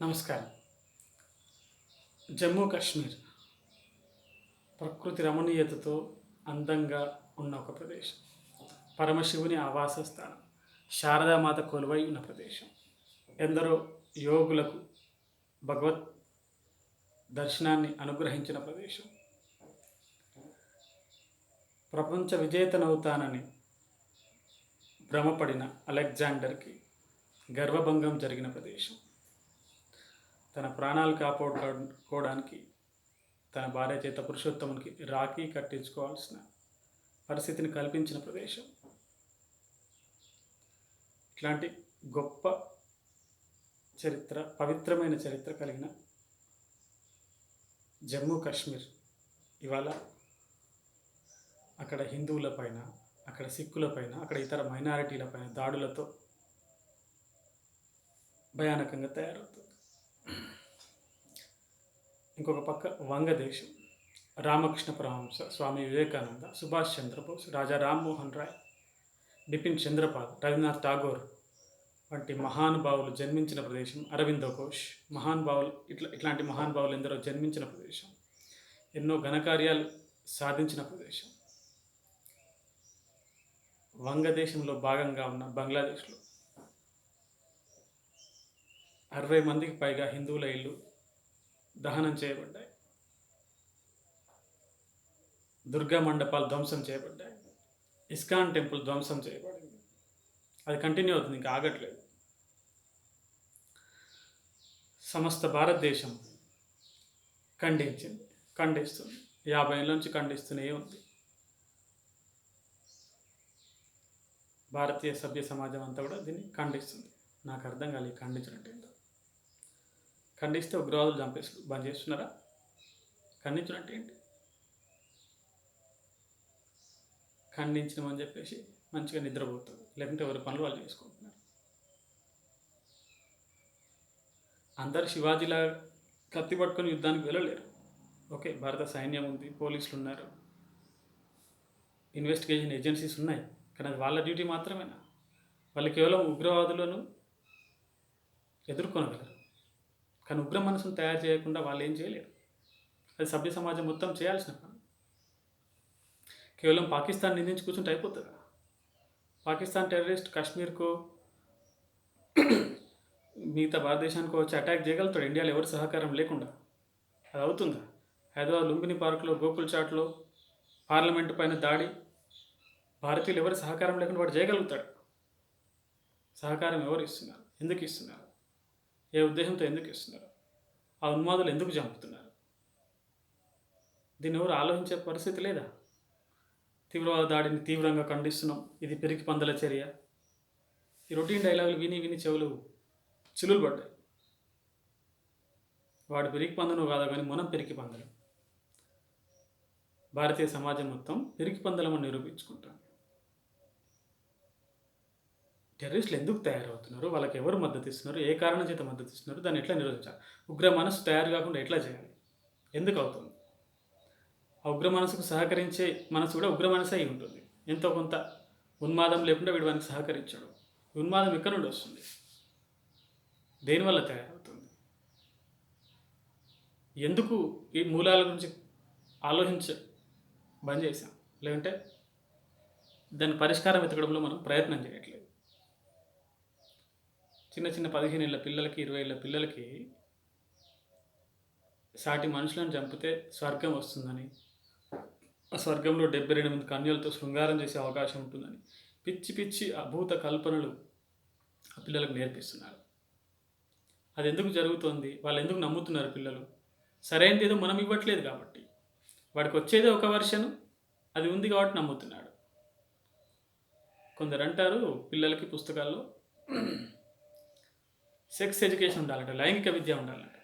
నమస్కారం. జమ్మూ కాశ్మీర్ ప్రకృతి రమణీయతతో అందంగా ఉన్న ఒక ప్రదేశం. పరమశివుని ఆవాస స్థానం. శారదామాత కొలువై ఉన్న ప్రదేశం. ఎందరో యోగులకు భగవత్ దర్శనాన్ని అనుగ్రహించిన ప్రదేశం. ప్రపంచ విజేతనవుతానని భ్రమపడిన అలెగ్జాండర్కి గర్వభంగం జరిగిన ప్రదేశం. తన ప్రాణాలు కాపాడుకోవడానికి తన భార్య చేత పురుషోత్తమునికి రాఖీ కట్టించుకోవాల్సిన పరిస్థితిని కల్పించిన ప్రదేశం. ఇట్లాంటి గొప్ప చరిత్ర, పవిత్రమైన చరిత్ర కలిగిన జమ్మూ కాశ్మీర్ ఇవాళ అక్కడ హిందువులపైన, అక్కడ సిక్కులపైన, అక్కడ ఇతర మైనారిటీలపైన దాడులతో భయానకంగా తయారవుతుంది. ఇంకొక పక్క వంగదేశం. రామకృష్ణ పరమహంస, స్వామి వివేకానంద, సుభాష్ చంద్రబోస్, రాజా రామ్మోహన్ రాయ్, బిపిన్ చంద్రపాల్, రవీంద్రనాథ్ ఠాగూర్ వంటి మహానుభావులు జన్మించిన ప్రదేశం. అరవిందో ఘోష్, మహానుభావులు, ఇట్లాంటి మహానుభావులు ఎందరో జన్మించిన ప్రదేశం. ఎన్నో ఘనకార్యాలు సాధించిన ప్రదేశం. వంగదేశంలో భాగంగా ఉన్న బంగ్లాదేశ్లో 60 మందికి పైగా హిందువుల ఇల్లు దహనం చేయబడ్డాయి. దుర్గా మండపాలు ధ్వంసం చేయబడ్డాయి. ఇస్కాన్ టెంపుల్ ధ్వంసం చేయబడింది. అది కంటిన్యూ అవుతుంది, ఇంకా ఆగట్లేదు. సమస్త భారతదేశం ఖండిస్తుంది. 50 ఏళ్ళ నుంచి ఖండిస్తూనే ఉంది. భారతీయ సభ్య సమాజం అంతా కూడా దీన్ని ఖండిస్తుంది. నాకు అర్థం కాదు ఈ ఖండించినట్టు ఏంటో. ఖండిస్తే ఉగ్రవాదులు బంద్ చేస్తున్నారా? ఖండించినట్టు ఏంటి? ఖండించినామని చెప్పేసి మంచిగా నిద్రపోతారు, లేకుంటే ఎవరి పనులు వాళ్ళు చేసుకుంటున్నారు. అందరు శివాజీలా కత్తి పట్టుకొని యుద్ధానికి వెళ్ళలేరు. ఓకే, భారత సైన్యం ఉంది, పోలీసులు ఉన్నారు, ఇన్వెస్టిగేషన్ ఏజెన్సీస్ ఉన్నాయి, కానీ అది వాళ్ళ డ్యూటీ మాత్రమేనా? వాళ్ళు కేవలం ఉగ్రవాదులను ఎదుర్కొనగలరు, కానీ ఉగ్ర మనసును తయారు చేయకుండా వాళ్ళు ఏం చేయలేరు. అది సభ్య సమాజం మొత్తం చేయాల్సిన పని. కేవలం పాకిస్తాన్ నిందించి కూర్చుంటే అయిపోతుందా? పాకిస్తాన్ టెర్రరిస్ట్ కాశ్మీర్కు మిగతా భారతదేశానికి వచ్చి అటాక్ చేయగలుగుతాడు ఇండియాలో ఎవరి సహకారం లేకుండా? అది అవుతుందా? హైదరాబాద్ లుంబిని పార్కులో, గోకుల్ చాట్లో పార్లమెంటు పైన దాడి భారతీయులు ఎవరి సహకారం లేకుండా వాడు చేయగలుగుతాడు? సహకారం ఎవరు ఇస్తున్నారు? ఎందుకు ఇస్తున్నారు? ఏ ఉద్దేశంతో ఎందుకు ఇస్తున్నారు? ఆ ఉన్మాదులు ఎందుకు చంపుతున్నారు? దీన్ని ఎవరు ఆలోచించే పరిస్థితి లేదా? తీవ్రవాద దాడిని తీవ్రంగా ఖండిస్తున్నాం, ఇది పిరికి పందల చర్య. ఈ రొటీన్ డైలాగులు విని విని చెవులు చిలులు పడ్డాయి. వాడు పిరికి పందను కాదు, కానీ మనం పిరికి పందలం. భారతీయ సమాజం మొత్తం పిరికి పందలమని నిరూపించుకుంటాం. టెర్రరిస్టులు ఎందుకు తయారవుతున్నారు? వాళ్ళకి ఎవరు మద్దతు ఇస్తున్నారు? ఏ కారణం చేత మద్దతు ఇస్తున్నారు? దాన్ని ఎట్లా నిరోధించాలి? ఉగ్ర మనసు తయారు కాకుండా ఎట్లా చేయాలి? ఎందుకు అవుతుంది? ఆ ఉగ్ర మనసుకు సహకరించే మనసు కూడా ఉగ్ర మనసే అయి ఉంటుంది. ఎంతో కొంత ఉన్మాదం లేకుండా వీడు వానికి సహకరించాడు. ఉన్మాదం ఎక్కడి నుండి వస్తుంది? దేనివల్ల తయారవుతుంది? ఎందుకు ఈ మూలాల గురించి బంద్ చేశాం? లేదంటే దాని పరిష్కారం వెతకడంలో మనం ప్రయత్నం చేయట్లేదు. చిన్న 15 ఏళ్ళ పిల్లలకి, 20 ఏళ్ళ పిల్లలకి సాటి మనుషులను చంపితే స్వర్గం వస్తుందని, ఆ స్వర్గంలో 78 కన్యలతో శృంగారం చేసే అవకాశం ఉంటుందని పిచ్చి పిచ్చి అభూత కల్పనలు ఆ పిల్లలకు నేర్పిస్తున్నారు. అది ఎందుకు జరుగుతోంది? వాళ్ళు ఎందుకు నమ్ముతున్నారు పిల్లలు? సరైనది ఏదో మనం ఇవ్వట్లేదు కాబట్టి. వాడికి వచ్చేదే ఒక వర్షన్, అది ఉంది కాబట్టి నమ్ముతున్నాడు. కొందరు అంటారు పిల్లలకి పుస్తకాల్లో సెక్స్ ఎడ్యుకేషన్ ఉండాలంట, లైంగిక విద్య ఉండాలంట,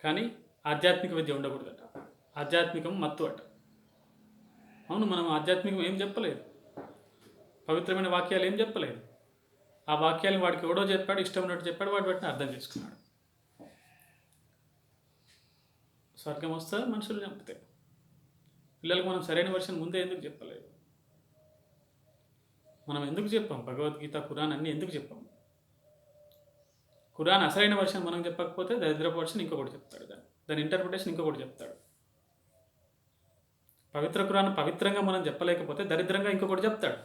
కానీ ఆధ్యాత్మిక విద్య ఉండకూడదట. ఆధ్యాత్మికం మత్తు అట. అవును, మనం ఆధ్యాత్మికం ఏం చెప్పలేదు, పవిత్రమైన వాక్యాలు ఏం చెప్పలేదు. ఆ వాక్యాలను వాడికి ఎవడో చెప్పాడు, ఇష్టం ఉన్నట్టు చెప్పాడు, వాడు వాటిని అర్థం చేసుకున్నాడు. స్వర్గం వస్తే మనుషులు చంపితే పిల్లలకు మనం సరైన వర్షన్ ముందే ఎందుకు చెప్పలేదు? మనం ఎందుకు చెప్పాం? భగవద్గీత, ఖురాన్ అన్నీ ఎందుకు చెప్పాం? ఖురాన్ అసలైన వర్షన్ మనం చెప్పకపోతే దరిద్రపు వర్షన్ ఇంకొకటి చెప్తాడు, దాని ఇంటర్ప్రిటేషన్ ఇంకొకటి చెప్తాడు. పవిత్ర ఖురాన్ పవిత్రంగా మనం చెప్పలేకపోతే దరిద్రంగా ఇంకొకటి చెప్తాడు.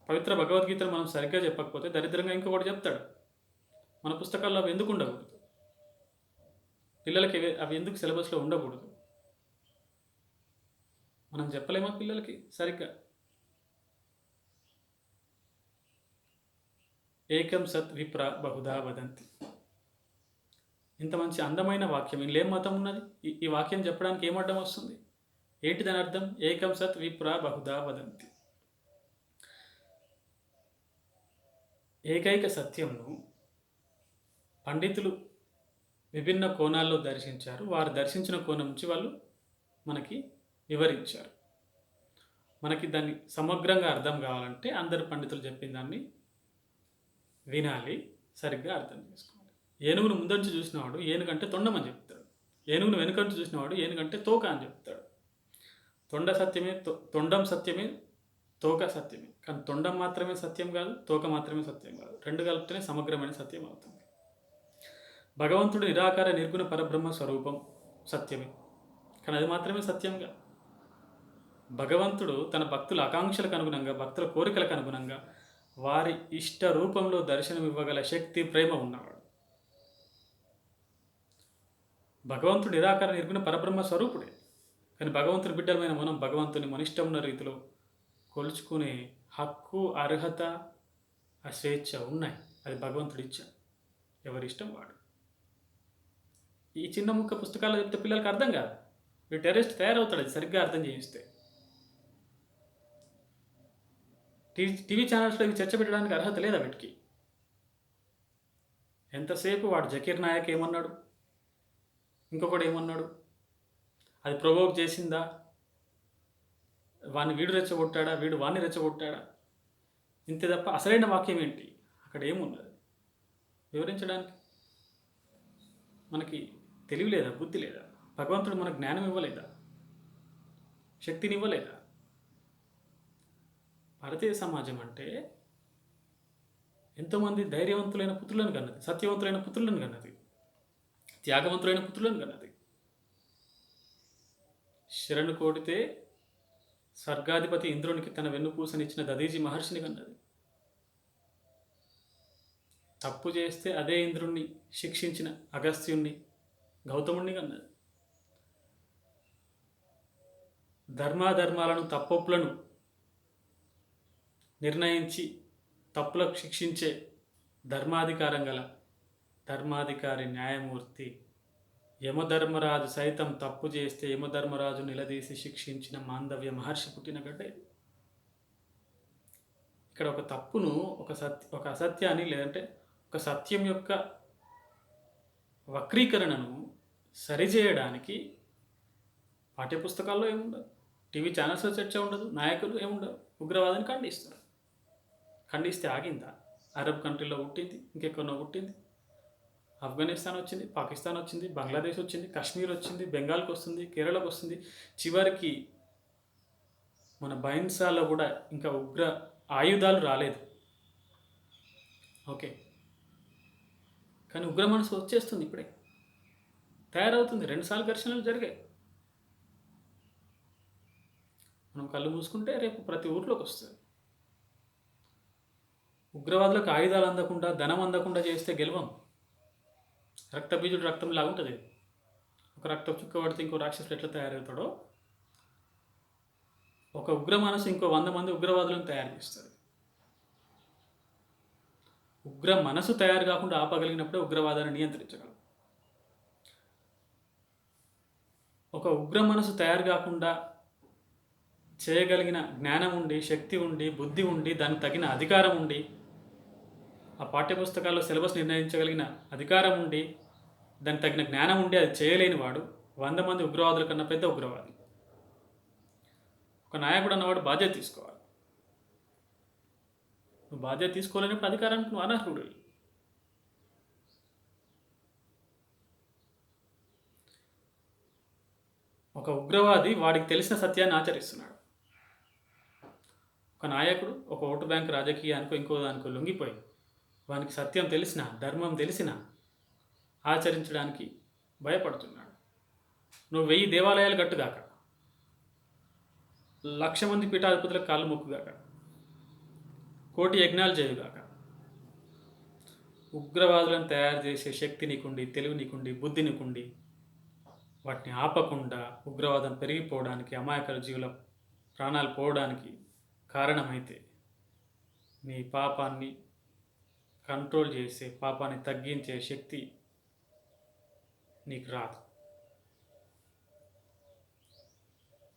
పవిత్ర భగవద్గీతను మనం సరిగ్గా చెప్పకపోతే దరిద్రంగా ఇంకొకటి చెప్తాడు. మన పుస్తకాల్లో అవి ఎందుకు ఉండకూడదు? పిల్లలకి అవి ఎందుకు సిలబస్లో ఉండకూడదు? మనం చెప్పలేమా పిల్లలకి సరిగ్గా? ఏకం సత్ విప్ర బహుదా వదంతి. ఇంత మంచి అందమైన వాక్యం, ఇందులో ఏం మతం ఉన్నది? ఈ వాక్యం చెప్పడానికి ఏం అడ్డం వస్తుంది? ఏంటి దాని అర్థం? ఏకం సత్ విప్ర బహుదా వదంతి. ఏకైక సత్యంను పండితులు విభిన్న కోణాల్లో దర్శించారు. వారు దర్శించిన కోణం నుంచి వాళ్ళు మనకి వివరించారు. మనకి దాన్ని సమగ్రంగా అర్థం కావాలంటే అందరు పండితులు చెప్పిన దాన్ని వినాలి, సరిగ్గా అర్థం చేసుకోవాలి. ఏనుగును ముందంచి చూసినవాడు ఏనుగంటే తొండమని చెప్తాడు, ఏనుగును వెనుకంచి చూసినవాడు ఏనుగంటే తోక అని చెప్తాడు. తొండ సత్యమే, తొండం సత్యమే, తోక సత్యమే. కానీ తొండం మాత్రమే సత్యం కాదు, తోక మాత్రమే సత్యం కాదు. రెండు కలిపితేనే సమగ్రమైన సత్యం అవుతుంది. భగవంతుడు నిరాకార నిర్గుణ పరబ్రహ్మ స్వరూపం సత్యమే, కానీ అది మాత్రమే సత్యంగా. భగవంతుడు తన భక్తుల ఆకాంక్షలకు అనుగుణంగా, భక్తుల కోరికలకు అనుగుణంగా వారి ఇష్ట రూపంలో దర్శనం ఇవ్వగల శక్తి, ప్రేమ ఉన్నవాడు. భగవంతుడు నిరాకార నిర్గుణ పరబ్రహ్మ స్వరూపుడే, కానీ భగవంతుడి బిడ్డలమైన మనం భగవంతుని మన ఇష్టం ఉన్న రీతిలో కొలుచుకునే హక్కు, అర్హత, ఆ స్వేచ్ఛ ఉన్నాయి. అది భగవంతుడు ఇచ్చాడు, ఎవరి ఇష్టం వాడు. ఈ చిన్న ముక్క పుస్తకాలు చెప్తే పిల్లలకి అర్థం కాదు. వీడు టెర్రరిస్ట్ తయారవుతాడు అది సరిగ్గా అర్థం చేయిస్తే. టీవీ ఛానల్స్లో ఇవి చర్చ పెట్టడానికి అర్హత లేదా వీటికి? ఎంతసేపు వాడు జకీర్ నాయక్ ఏమన్నాడు, ఇంకొకటి ఏమన్నాడు, అది ప్రొవోక్ చేసిందా, వాడిని వీడు రెచ్చగొట్టాడా, వీడు వాడిని రెచ్చగొట్టాడా, ఇంతే తప్ప అసలైన వాక్యం ఏంటి అక్కడ ఏమున్నది వివరించడానికి? మనకి తెలివి లేదా, బుద్ధి లేదా? భగవంతుడు మనకు జ్ఞానం ఇవ్వలేదా, శక్తిని ఇవ్వలేదా? భారతీయ సమాజం అంటే ఎంతోమంది ధైర్యవంతులైన పుత్రులను కన్నది, సత్యవంతులైన పుత్రులను కన్నది, త్యాగవంతులైన పుత్రులను కన్నది. శరణు కోడితే స్వర్గాధిపతి ఇంద్రునికి తన వెన్నుపూసనిచ్చిన దదీజీ మహర్షిని కన్నది. తప్పు చేస్తే అదే ఇంద్రుణ్ణి శిక్షించిన అగస్త్యుణ్ణి, గౌతముణ్ణి కన్నది. ధర్మాధర్మాలను, తప్పొప్పులను నిర్ణయించి తప్పులకు శిక్షించే ధర్మాధికారం గల ధర్మాధికారి న్యాయమూర్తి యమధర్మరాజు సైతం తప్పు చేస్తే యమధర్మరాజు నిలదీసి శిక్షించిన మాండవ్య మహర్షి పుట్టిన గడ్డ ఇది. ఇక్కడ ఒక తప్పును, ఒక అసత్యాన్ని, లేదంటే ఒక సత్యం యొక్క వక్రీకరణను సరిచేయడానికి పాఠ్యపుస్తకాల్లో ఏముండదు, టీవీ ఛానల్స్లో చర్చ ఉండదు, నాయకులు ఏముండవు. ఉగ్రవాదాన్ని ఖండిస్తారు. ఖండిస్తే ఆగిందా? అరబ్ కంట్రీలో పుట్టింది, ఇంకెక్కడో పుట్టింది, ఆఫ్ఘనిస్తాన్ వచ్చింది, పాకిస్తాన్ వచ్చింది, బంగ్లాదేశ్ వచ్చింది, కాశ్మీర్ వచ్చింది, బెంగాల్కి వస్తుంది, కేరళకు వస్తుంది, చివరికి మన బైన్సాలో కూడా ఇంకా ఉగ్ర ఆయుధాలు రాలేదు. ఓకే, కానీ ఉగ్ర మనసు వచ్చేస్తుంది, ఇప్పుడే తయారవుతుంది. 2 సార్లు ఘర్షణలు జరిగాయి. మనం కళ్ళు మూసుకుంటే రేపు ప్రతి ఊర్లోకి వస్తుంది. ఉగ్రవాదులకు ఆయుధాలు అందకుండా, ధనం అందకుండా చేస్తే గెలవం. రక్తబీజుడు రక్తం లాగుంటుంది. ఒక రక్తం చుక్క పడితే ఇంకో రాక్షసుడు ఎట్లా తయారవుతాడో, ఒక ఉగ్ర మనసు ఇంకో 100 మంది ఉగ్రవాదులను తయారు చేస్తుంది. ఉగ్ర మనసు తయారు కాకుండా ఆపగలిగినప్పుడే ఉగ్రవాదాన్ని నియంత్రించగలం. ఒక ఉగ్ర మనసు తయారు కాకుండా చేయగలిగిన జ్ఞానం ఉండి, శక్తి ఉండి, బుద్ధి ఉండి, దానికి తగిన అధికారం ఉండి, ఆ పాఠ్యపుస్తకాల్లో సిలబస్ నిర్ణయించగలిగిన అధికారం ఉండి, దానికి తగిన జ్ఞానం ఉండి అది చేయలేని వాడు 100 మంది ఉగ్రవాదుల కన్నా పెద్ద ఉగ్రవాది. ఒక నాయకుడు అన్నవాడు బాధ్యత తీసుకోవాలి. నువ్వు బాధ్యత తీసుకోలేనప్పుడు అధికారానికి నువ్వు అనర్హుడు. ఒక ఉగ్రవాది వాడికి తెలిసిన సత్యాన్ని ఆచరిస్తున్నాడు. ఒక నాయకుడు ఒక ఓటు బ్యాంక్ రాజకీయానికో ఇంకో దానికో లొంగిపోయి వానికి సత్యం తెలిసినా, ధర్మం తెలిసినా ఆచరించడానికి భయపడుతున్నాడు. నువ్వు 1000 దేవాలయాలు కట్టుగాక, 1,00,000 మంది పీఠాధిపతులకు కాళ్ళు మొక్కుగాక, 1,000,000 యజ్ఞాలు చేయుగాక. ఉగ్రవాదులను తయారు చేసే శక్తి నీకుండి, తెలివి నీకుండి, బుద్ధి నీకుండి, వాటిని ఆపకుండా ఉగ్రవాదం పెరిగిపోవడానికి, అమాయకుల జీవుల ప్రాణాలు పోవడానికి కారణమైతే నీ పాపాన్ని కంట్రోల్ చేసే, పాపాన్ని తగ్గించే శక్తి నీకు రాదు.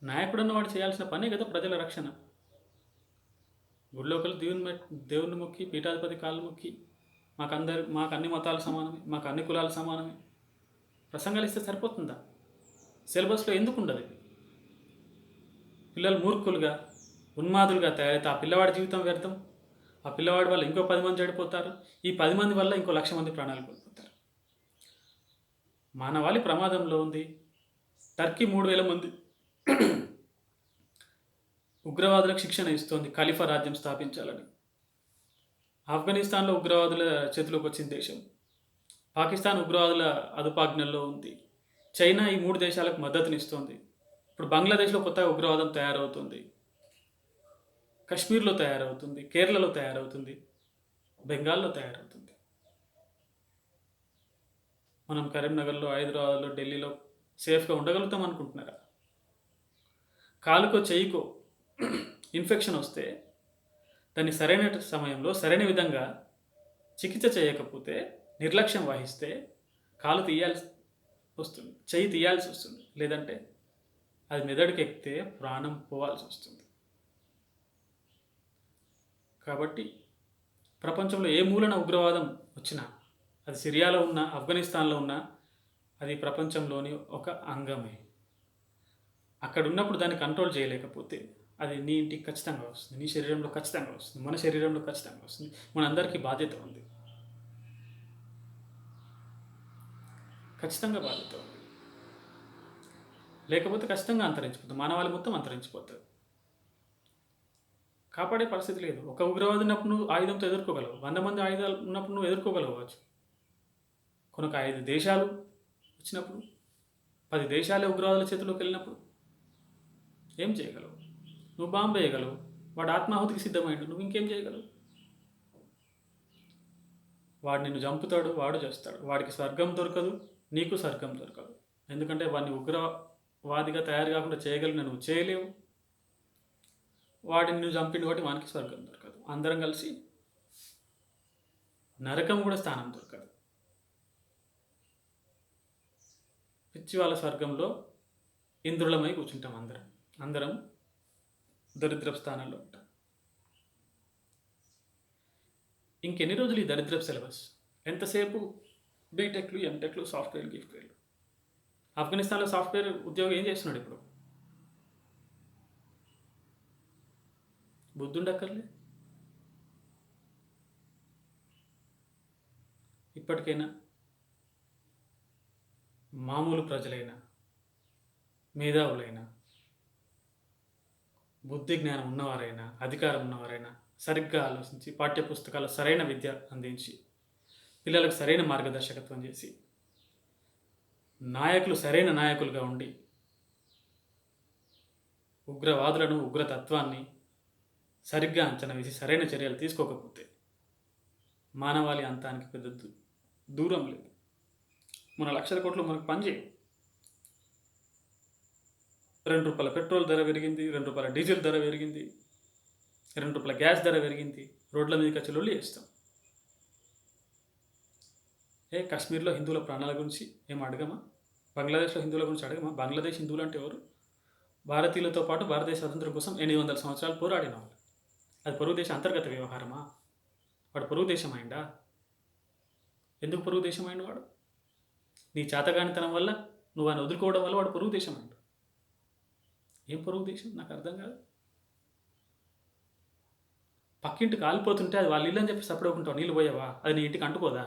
నాయకుడు అన్నవాడు చేయాల్సిన పనే కదా ప్రజల రక్షణ. గుడిలో ఒకరు దేవుని మొక్కి, పీఠాధిపతి కాళ్ళు మొక్కి, మాకు అన్ని మతాలు సమానమే, మాకు అన్ని కులాలు సమానమే ప్రసంగాలు ఇస్తే సరిపోతుందా? సిలబస్లో ఎందుకు ఉండదు? పిల్లలు మూర్ఖులుగా, ఉన్మాదులుగా తయారైతే ఆ పిల్లవాడి జీవితం వ్యర్థం. ఆ పిల్లవాడి వల్ల ఇంకో 10 మంది చెడిపోతారు. ఈ 10 మంది వల్ల ఇంకో 1,00,000 మంది ప్రాణాలు కోల్పోతారు. మానవాళి ప్రమాదంలో ఉంది. టర్కీ 3,000 మంది ఉగ్రవాదులకు శిక్షణ ఇస్తోంది ఖలీఫా రాజ్యం స్థాపించాలని. ఆఫ్ఘనిస్తాన్లో ఉగ్రవాదుల చేతిలోకి వచ్చిన దేశం. పాకిస్తాన్ ఉగ్రవాదుల అదుపాజ్ఞల్లో ఉంది. చైనా ఈ 3 దేశాలకు మద్దతునిస్తోంది. ఇప్పుడు బంగ్లాదేశ్లో కొత్తగా ఉగ్రవాదం తయారవుతుంది. కశ్మీర్లో తయారవుతుంది, కేరళలో తయారవుతుంది, బెంగాల్లో తయారవుతుంది. మనం కరీంనగర్లో, హైదరాబాద్లో, ఢిల్లీలో సేఫ్గా ఉండగలుగుతాం అనుకుంటున్నారా? కాలుకో చెయ్యికో ఇన్ఫెక్షన్ వస్తే దాన్ని సరైన సమయంలో సరైన విధంగా చికిత్స చేయకపోతే, నిర్లక్ష్యం వహిస్తే కాలు తీయాల్సి వస్తుంది, చెయ్యి తీయాల్సి వస్తుంది. లేదంటే అది మెదడుకి ఎక్కితే ప్రాణం పోవాల్సి వస్తుంది. కాబట్టి ప్రపంచంలో ఏ మూలన ఉగ్రవాదం వచ్చినా, అది సిరియాలో ఉన్నా, ఆఫ్ఘనిస్తాన్లో ఉన్నా, అది ప్రపంచంలోని ఒక అంగమే. అక్కడ ఉన్నప్పుడు దాన్ని కంట్రోల్ చేయలేకపోతే అది నీ ఇంటికి ఖచ్చితంగా వస్తుంది, నీ శరీరంలో ఖచ్చితంగా వస్తుంది, మన శరీరంలో ఖచ్చితంగా వస్తుంది. మనందరికీ బాధ్యత ఉంది, ఖచ్చితంగా బాధ్యత ఉంది. లేకపోతే ఖచ్చితంగా అంతరించిపోతుంది, మానవాళి మొత్తం అంతరించిపోతుంది. కాపాడే పరిస్థితి లేదు. ఒక ఉగ్రవాది ఉన్నప్పుడు నువ్వు ఆయుధంతో ఎదుర్కోగలవు, 100 మంది ఆయుధాలు ఉన్నప్పుడు నువ్వు ఎదుర్కోగలవచ్చు. కొనొక 5 దేశాలు వచ్చినప్పుడు, 10 దేశాలే ఉగ్రవాదుల చేతిలోకి వెళ్ళినప్పుడు ఏం చేయగలవు? నువ్వు బాంబు వేయగలవు, వాడు ఆత్మాహుతికి సిద్ధమైండు, నువ్వు ఇంకేం చేయగలవు? వాడు నిన్ను చంపుతాడు, వాడు చేస్తాడు. వాడికి స్వర్గం దొరకదు, నీకు స్వర్గం దొరకదు. ఎందుకంటే వాడిని ఉగ్రవాదిగా తయారు కాకుండా చేయగలిగిన నువ్వు చేయలేవు. వాడిని నువ్వు చంపిండు కాబట్టి వానికి స్వర్గం దొరకదు. అందరం కలిసి నరకం కూడా స్థానం దొరకదు. పిచ్చి వాళ్ళ స్వర్గంలో ఇంద్రులమై కూర్చుంటాం. అందరం దరిద్రపు స్థానంలో ఉంటాం. ఇంకెన్ని రోజులు ఈ దరిద్రపు సిలబస్? ఎంతసేపు బీటెక్లు, ఎంటెక్లు, సాఫ్ట్వేర్లు, గిఫ్ట్వేర్లు. ఆఫ్ఘనిస్తాన్లో సాఫ్ట్వేర్ ఉద్యోగం ఏం చేస్తున్నాడు ఇప్పుడు? బుద్ధుండక్కర్లే. ఇప్పటికైనా మామూలు ప్రజలైనా, మేధావులైనా, బుద్ధి జ్ఞానం ఉన్నవారైనా, అధికారం ఉన్నవారైనా సరిగ్గా ఆలోచించి పాఠ్యపుస్తకాలు సరైన విద్య అందించి, పిల్లలకు సరైన మార్గదర్శకత్వం చేసి, నాయకులు సరైన నాయకులుగా ఉండి ఉగ్రవాదులను, ఉగ్రతత్వాన్ని సరిగ్గా అంచనా వేసి సరైన చర్యలు తీసుకోకపోతే మానవాళి అంతానికి పెద్ద దూరం లేదు. మన 1,00,000 కోట్లు మనకు పనిచేయవు. ₹2 పెట్రోల్ ధర పెరిగింది, ₹2 డీజిల్ ధర పెరిగింది, ₹2 గ్యాస్ ధర పెరిగింది. రోడ్ల మీదకి వచ్చి లొల్లి చేస్తాం. కాశ్మీర్లో హిందువుల ప్రాణాల గురించి ఏం అడగమా? బంగ్లాదేశ్లో హిందువుల గురించి అడగమా? బంగ్లాదేశ్ హిందువులు అంటే ఎవరు? భారతీయులతో పాటు భారతదేశ స్వాతంత్రం కోసం 800 సంవత్సరాలు పోరాడిన వాళ్ళు. అది పొరుగు దేశ అంతర్గత వ్యవహారమా? వాడు పొరుగు దేశం అయిందా? ఎందుకు పొరుగు దేశం అయిండు వాడు? నీ చేతగానితనం వల్ల, నువ్వు ఆయన వదులుకోవడం వల్ల వాడు పొరుగు దేశం అయిండు. ఏం పొరుగు దేశం? నాకు అర్థం కాదు. పక్కింటి కాలిపోతుంటే అది వాళ్ళ ఇల్లు అని చెప్పి సపడకుంటావు, నీళ్ళు పోయావా? అది నీ ఇంటికి అంటుకోదా?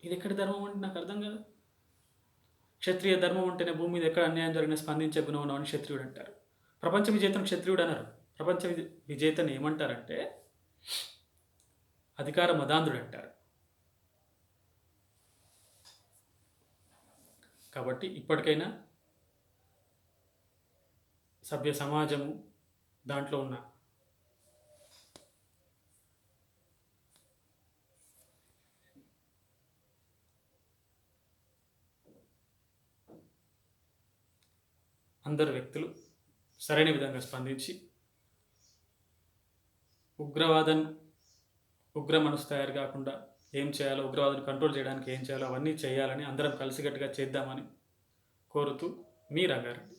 ఇది ఎక్కడి ధర్మం అంటే నాకు అర్థం కాదు. క్షత్రియ ధర్మం ఉంటేనే భూమి మీద ఎక్కడ అన్యాయం జరిగిన స్పందించే గుణం ఉన్నవాడిని క్షత్రియుడు అంటారు. ప్రపంచ విజేతను క్షత్రియుడు అన్నారు. ప్రపంచ విజేతను ఏమంటారంటే అధికార మదాంధుడు అంటారు. కాబట్టి ఇప్పటికైనా సభ్య సమాజము దాంట్లో ఉన్న అందరు వ్యక్తులు సరైన విధంగా స్పందించి ఉగ్ర మనసు తయారు కాకుండా ఏం చేయాలో, ఉగ్రవాదాన్ని కంట్రోల్ చేయడానికి ఏం చేయాలో అవన్నీ చేయాలని అందరం కలిసికట్టుగా చేద్దామని కోరుతూ మీ రంగారెడ్డి.